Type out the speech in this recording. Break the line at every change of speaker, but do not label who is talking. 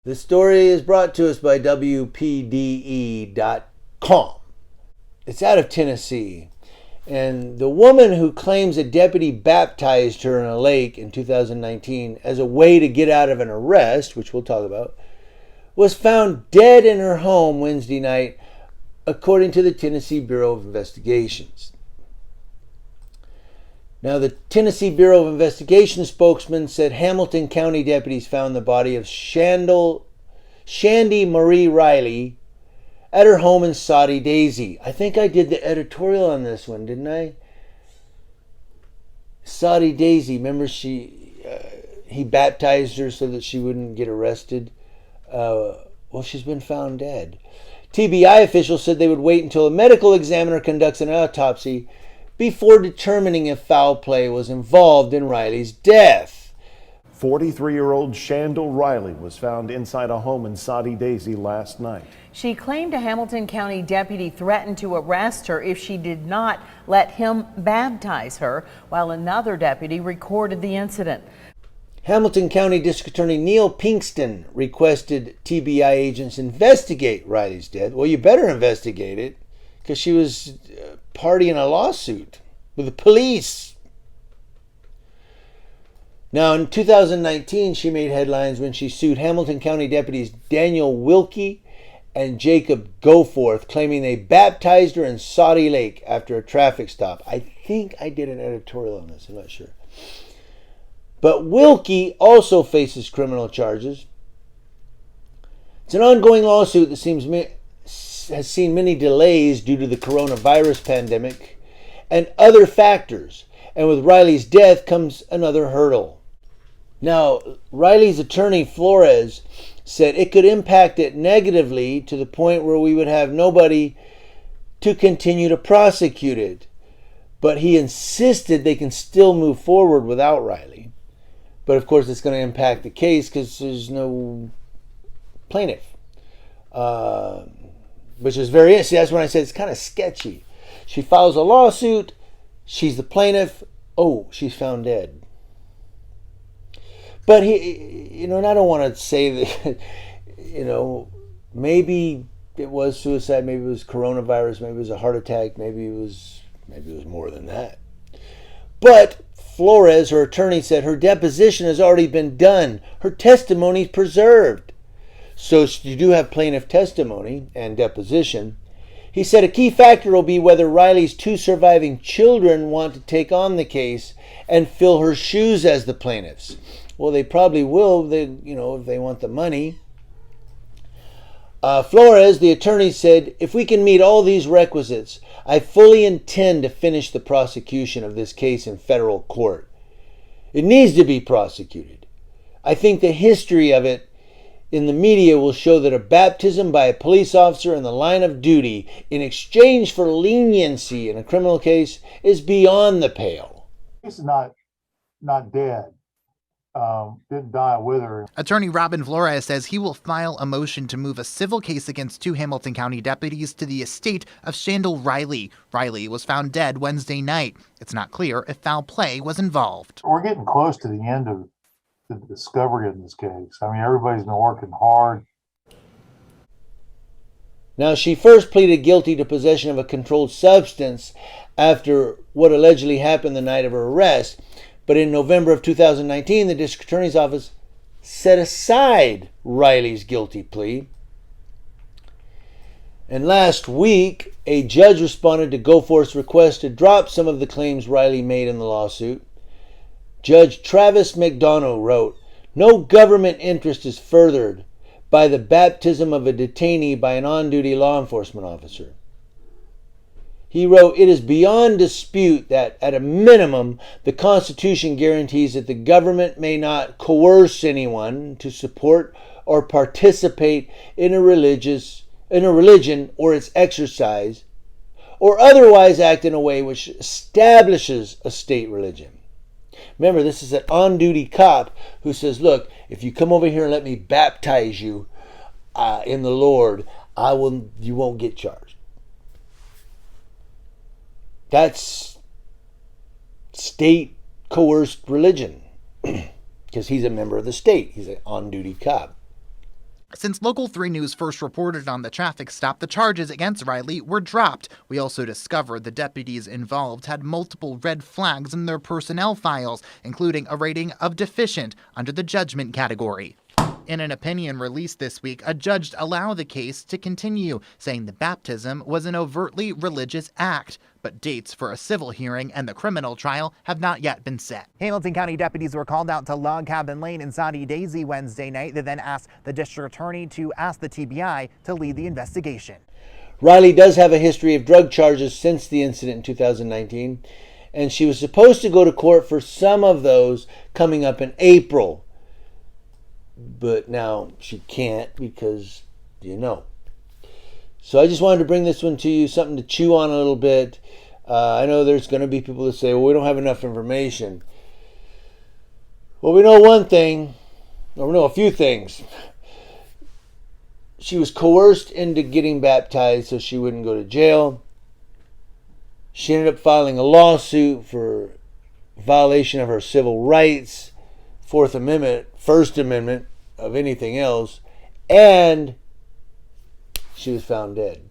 The story is brought to us by WPDE.com. It's out of Tennessee. And the woman who claims a deputy baptized her in a lake in 2019 as a way to get out of an arrest, which we'll talk about, was found dead in her home Wednesday night, according to the Tennessee Bureau of Investigations. Now, the Tennessee Bureau of Investigation spokesman said Hamilton County deputies found the body of Shandy Marie Riley at her home in Soddy Daisy. I think I did the editorial on this one, didn't I? Soddy Daisy, remember he baptized her so that she wouldn't get arrested? Well, she's been found dead. TBI officials said they would wait until a medical examiner conducts an autopsy before determining if foul play was involved in Riley's death.
43-year-old Shandell Riley was found inside a home in Soddy Daisy last night.
She claimed a Hamilton County deputy threatened to arrest her if she did not let him baptize her, while another deputy recorded the incident.
Hamilton County District Attorney Neil Pinkston requested TBI agents investigate Riley's death. Well, you better investigate it, because she was partying a lawsuit with the police. Now, in 2019, she made headlines when she sued Hamilton County deputies Daniel Wilkie and Jacob Goforth, claiming they baptized her in Soddy Lake after a traffic stop. I think I did an editorial on this, I'm not sure. But Wilkie also faces criminal charges. It's an ongoing lawsuit that has seen many delays due to the coronavirus pandemic and other factors. And with Riley's death comes another hurdle. Now, Riley's attorney Flores said it could impact it negatively to the point where we would have nobody to continue to prosecute it. But he insisted they can still move forward without Riley. But of course, it's going to impact the case because there's no plaintiff. Which is very interesting. That's when I said it's kind of sketchy. She files a lawsuit. She's the plaintiff. Oh, she's found dead. But and I don't want to say that, maybe it was suicide, maybe it was coronavirus, maybe it was a heart attack, maybe it was more than that. But Flores, her attorney, said her deposition has already been done. Her testimony is preserved. So you do have plaintiff testimony and deposition. He said a key factor will be whether Riley's two surviving children want to take on the case and fill her shoes as the plaintiffs. Well, they probably will, if they want the money. Flores, the attorney, said, if we can meet all these requisites, I fully intend to finish the prosecution of this case in federal court. It needs to be prosecuted. I think the history of it in the media will show that a baptism by a police officer in the line of duty in exchange for leniency in a criminal case is beyond the pale.
He's not dead. Didn't die with her.
Attorney Robin Flores says he will file a motion to move a civil case against two Hamilton County deputies to the estate of Shandell Riley. Riley was found dead Wednesday night. It's not clear if foul play was involved.
We're getting close to the end of the discovery in this case. I mean, everybody's been working hard.
Now, she first pleaded guilty to possession of a controlled substance after what allegedly happened the night of her arrest. But in November of 2019, the district attorney's office set aside Riley's guilty plea. And last week, a judge responded to Goforth's request to drop some of the claims Riley made in the lawsuit. Judge Travis McDonough wrote, "No government interest is furthered by the baptism of a detainee by an on-duty law enforcement officer." He wrote, "It is beyond dispute that, at a minimum, the Constitution guarantees that the government may not coerce anyone to support or participate in a religion or its exercise, or otherwise act in a way which establishes a state religion." Remember, this is an on-duty cop who says, look, if you come over here and let me baptize you in the Lord, you won't get charged. That's state coerced religion because he's a member of the state. He's an on-duty cop.
Since Local 3 News first reported on the traffic stop, the charges against Riley were dropped. We also discovered the deputies involved had multiple red flags in their personnel files, including a rating of deficient under the judgment category. In an opinion released this week, a judge allowed the case to continue, saying the baptism was an overtly religious act. But dates for a civil hearing and the criminal trial have not yet been set.
Hamilton County deputies were called out to Log Cabin Lane in Soddy Daisy Wednesday night. They then asked the district attorney to ask the TBI to lead the investigation.
Riley does have a history of drug charges since the incident in 2019, and she was supposed to go to court for some of those coming up in April. But now she can't because, So I just wanted to bring this one to you, something to chew on a little bit. I know there's going to be people that say, well, we don't have enough information. Well, we know one thing, or we know a few things. She was coerced into getting baptized so she wouldn't go to jail. She ended up filing a lawsuit for violation of her civil rights, Fourth Amendment, First Amendment, of anything else, and she was found dead.